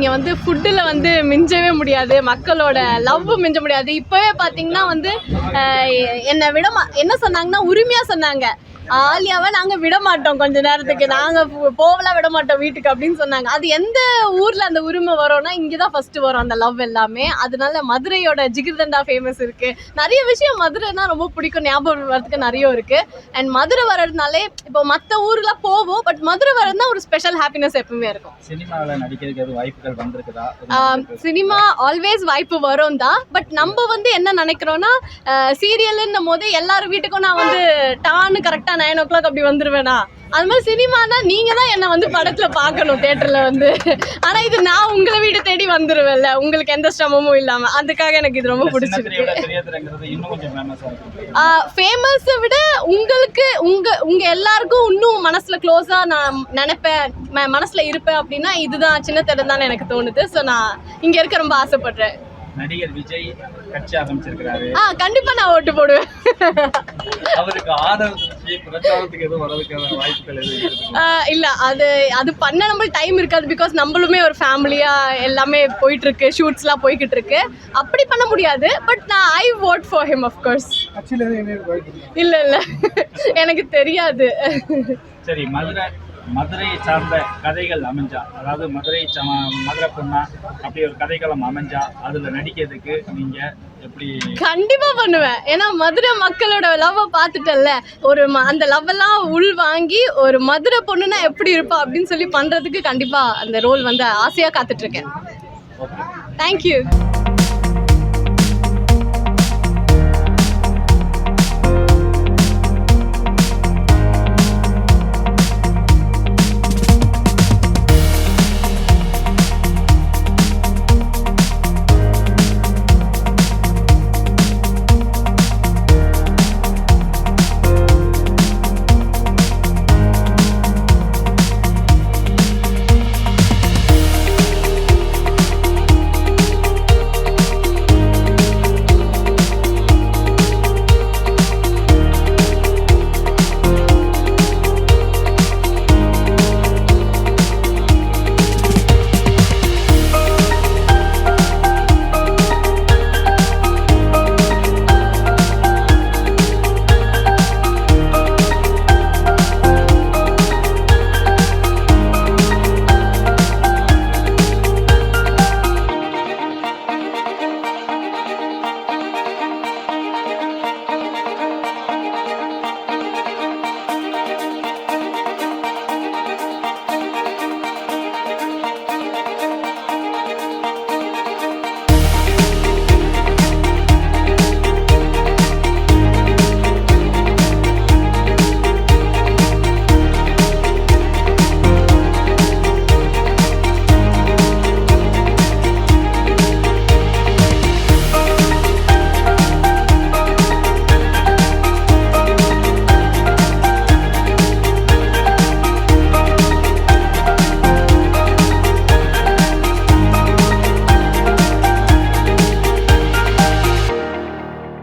இங்கே வந்து ஃபுட்டில் வந்து மிஞ்சவே முடியாது, மக்களோட லவ் மிஞ்ச முடியாது. இப்போவே பார்த்தீங்கன்னா வந்து என்னை விட என்ன சொன்னாங்கன்னா உரிமையாக சொன்னாங்க, ஆலியாவை நாங்கள் விட மாட்டோம், கொஞ்ச நேரத்துக்கு நாங்கள் போகலாம் விட மாட்டோம் வீட்டுக்கு அப்படின்னு சொன்னாங்க. அது எந்த ஊரில் அந்த உரிமை வரும்னா இங்கே தான் ஃபஸ்ட்டு வரும் அந்த லவ் எல்லாமே. அதனால மதுரையோட ஜிகிர்தண்டா ஃபேமஸ் இருக்குது. நிறைய விஷயம் மதுரைனா ரொம்ப பிடிக்கும், ஞாபகம் வரதுக்கு நிறைய இருக்குது. அண்ட் மதுரை வர்றதுனாலே இப்போ மற்ற ஊரில் போவோம், பட் மதுரை வர்றதுனா ஒரு ஸ்பெஷல் ஹாப்பினஸ் எப்பவுமே இருக்கும். சினிமாவில் நடிக்கிறதுக்கு வாய்ப்புகள் வந்திருக்குதா? சினிமா ஆல்வேஸ் வாய்ப்பு வரும் தான். பட் நம்ம வந்து என்ன நினைக்கிறோன்னா சீரியல்ன்னும் போது எல்லாரும் வீட்டுக்கும் நான் வந்து டான்னு கரெக்டாக 9 o'clock அப்படி வந்துடுவேனா, அது மாதிரி சினிமானா நீங்கள் தான் என்னை வந்து படத்தில் பார்க்கணும் தேட்டரில் வந்து. ஆனால் இது நான் உங்களை வீடு தேடி வந்துடுவேன்ல, உங்களுக்கு எந்த சிரமமும் இல்லாமல். அதுக்காக எனக்கு இது ரொம்ப பிடிச்சிருக்கு. ஃபேமஸை விட உங்களுக்கு உங்கள் எல்லாருக்கும் இன்னும் மனசில் க்ளோஸாக நான் நினைப்பேன், மனசில் இருப்பேன் அப்படின்னா இதுதான் சின்ன திரை தான் எனக்கு தோணுது. ஸோ நான் இங்கே இருக்க ரொம்ப ஆசைப்படுறேன். நடிகர் விஜய் கட்சி ஆரம்பிச்சிருக்கிறாரு. கண்டிப்பா நான் ஓட்டு போடுவேன். அவருக்கு ஆதரவு பிரச்சாரத்துக்கு எதுவும் வரதுக்கான வாய்ப்புகள் எதுவும் இல்ல, அது பண்ண நம்மளுக்கு டைம் இருக்காது. பிகாஸ் நம்மளுமே ஒரு ஃபேமிலியா எல்லாமே போயிட்டு இருக்கு, ஷூட்ஸ்லாம் போய்கிட்டு இருக்கு, அப்படி பண்ண முடியாது. பட் நான் I vote for him of course. இல்ல எனக்கு தெரியாது. சரி, மதுரை சார்ந்த கதைகள் அமைஞ்சா, அதாவது மதுரை பொண்ணா அப்படி ஒரு கதைக்களம் அமைஞ்சா அதுல நடிக்கிறதுக்கு நீங்க எப்படி? கண்டிப்பா பண்ணுவேன். ஏன்னா மதுரை மக்களோட லவ்வை பார்த்துட்டல, ஒரு அந்த லவ் எல்லாம் உள் வாங்கி ஒரு மதுரை பொண்ணுன்னா எப்படி இருப்பா அப்படின்னு சொல்லி பண்றதுக்கு கண்டிப்பா அந்த ரோல் வந்து ஆசையா காத்துட்டு இருக்கேன். தேங்க்யூ.